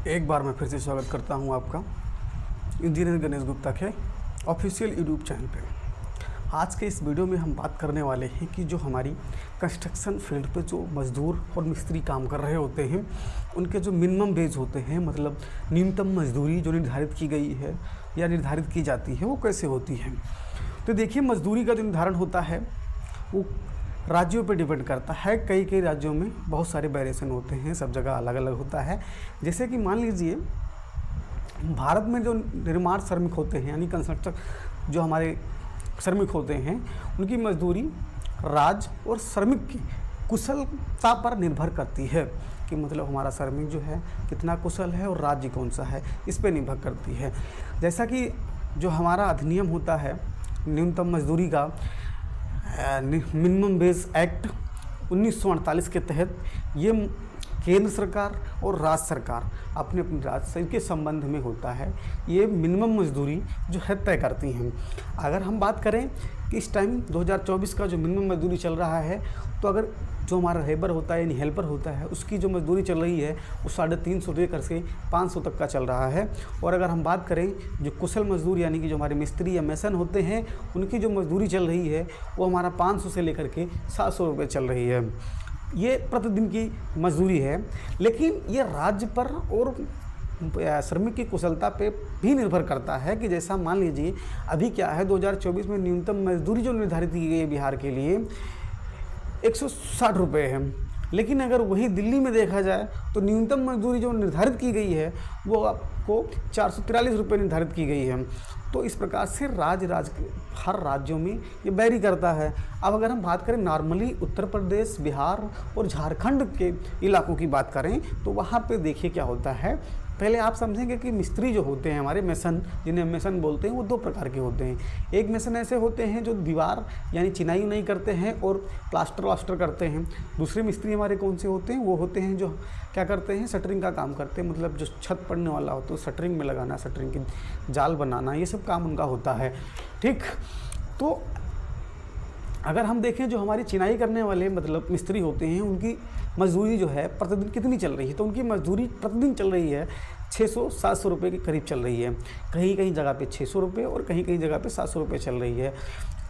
एक बार मैं फिर से स्वागत करता हूं आपका इंजीनियर गणेश गुप्ता के ऑफिशियल यूट्यूब चैनल पे। आज के इस वीडियो में हम बात करने वाले हैं कि जो हमारी कंस्ट्रक्शन फील्ड पे जो मज़दूर और मिस्त्री काम कर रहे होते हैं उनके जो मिनिमम वेज होते हैं, मतलब न्यूनतम मजदूरी जो निर्धारित की गई है या निर्धारित की जाती है वो कैसे होती है। तो देखिए, मजदूरी का जो निर्धारण होता है वो राज्यों पे डिपेंड करता है। कई कई राज्यों में बहुत सारे वेरिएशन होते हैं, सब जगह अलग अलग होता है। जैसे कि मान लीजिए भारत में जो निर्माण श्रमिक होते हैं यानी कंस्ट्रक्शन जो हमारे श्रमिक होते हैं उनकी मजदूरी राज्य और श्रमिक की कुशलता पर निर्भर करती है कि मतलब हमारा श्रमिक जो है कितना कुशल है और राज्य कौन सा है, इस पर निर्भर करती है। जैसा कि जो हमारा अधिनियम होता है न्यूनतम मजदूरी का मिनिमम वेज एक्ट 1948 के तहत ये केंद्र सरकार और राज्य सरकार अपने अपने राज्य के संबंध में होता है। ये मिनिमम मजदूरी जो है तय करती हैं। अगर हम बात करें कि इस टाइम 2024 का जो मिनिमम मजदूरी चल रहा है, तो अगर जो हमारा लेबर होता है यानी हेल्पर होता है उसकी जो मजदूरी चल रही है वो 350 लेकर से 500 तक का चल रहा है। और अगर हम बात करें जो कुशल मजदूर यानी कि जो हमारे मिस्त्री या मेसन होते हैं उनकी जो मजदूरी चल रही है वो हमारा 500 से लेकर के 700 रुपये चल रही है। ये प्रतिदिन की मजदूरी है, लेकिन ये राज्य पर और श्रमिक की कुशलता पे भी निर्भर करता है कि जैसा मान लीजिए अभी क्या है 2024 में न्यूनतम मजदूरी जो निर्धारित की गई है बिहार के लिए 160 रुपये है, लेकिन अगर वही दिल्ली में देखा जाए तो न्यूनतम मजदूरी जो निर्धारित की गई है वो आपको 443 रुपये निर्धारित की गई है। तो इस प्रकार से हर राज्यों में ये वैरी करता है। अब अगर हम बात करें नॉर्मली उत्तर प्रदेश, बिहार और झारखंड के इलाकों की बात करें तो वहाँ पे देखिए क्या होता है। पहले आप समझेंगे कि मिस्त्री जो होते हैं हमारे मेसन, जिन्हें मेसन बोलते हैं, वो दो प्रकार के होते हैं। एक मेसन ऐसे होते हैं जो दीवार यानी चिनाई नहीं करते हैं और प्लास्टर वास्टर करते हैं। दूसरे मिस्त्री हमारे कौन से होते हैं, वो होते हैं जो क्या करते हैं, शटरिंग का काम करते हैं, मतलब जो छत पड़ने वाला हो तो शटरिंग में लगाना, शटरिंग की जाल बनाना, ये सब काम उनका होता है। ठीक, तो अगर हम देखें जो हमारी चिनाई करने वाले मतलब मिस्त्री होते हैं उनकी मजदूरी जो है प्रतिदिन कितनी चल रही है, तो उनकी मजदूरी प्रतिदिन चल रही है 600-700 रुपये के करीब चल रही है। कहीं कहीं जगह पे 600 रुपये और कहीं कहीं जगह पे 700 रुपये चल रही है।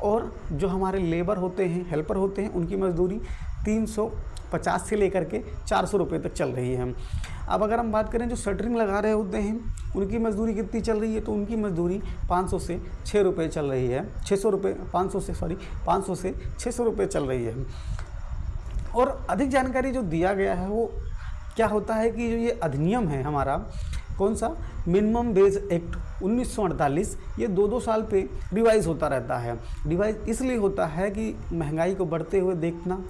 और जो हमारे लेबर होते हैं, हेल्पर होते हैं, उनकी मजदूरी 350 से लेकर के 400 रुपये तक चल रही है। अब अगर हम बात करें जो शटरिंग लगा रहे होते हैं उनकी मजदूरी कितनी चल रही है, तो उनकी मजदूरी 500 से 6 रुपये चल रही है, 600 रुपये 500 से 600 रुपये चल रही है। और अधिक जानकारी जो दिया गया है वो क्या होता है कि जो ये अधिनियम है हमारा कौन सा मिनिमम वेज एक्ट 1948, ये 2-2 साल पे रिवाइज़ होता रहता है। रिवाइज इसलिए होता है कि महंगाई को बढ़ते हुए देखना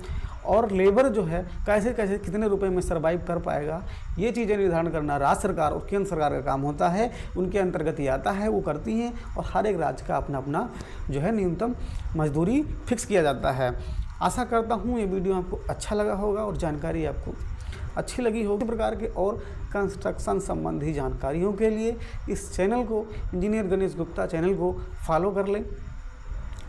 और लेबर जो है कैसे कैसे कितने रुपए में सर्वाइव कर पाएगा, ये चीज़ें निर्धारण करना राज्य सरकार और केंद्र सरकार का काम होता है। उनके अंतर्गत ही आता है, वो करती हैं और हर एक राज्य का अपना अपना जो है न्यूनतम मजदूरी फिक्स किया जाता है। आशा करता हूँ ये वीडियो आपको अच्छा लगा होगा और जानकारी आपको अच्छी लगी होगी। इस प्रकार के और कंस्ट्रक्शन संबंधी जानकारियों के लिए इस चैनल को इंजीनियर गणेश गुप्ता चैनल को फॉलो कर लें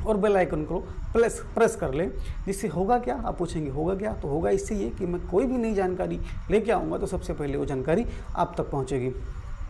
और बेल आइकन को प्रेस कर लें। जिससे होगा क्या, आप पूछेंगे होगा क्या, तो होगा इससे ये कि मैं कोई भी नई जानकारी लेके आऊँगा तो सबसे पहले वो जानकारी आप तक पहुँचेगी।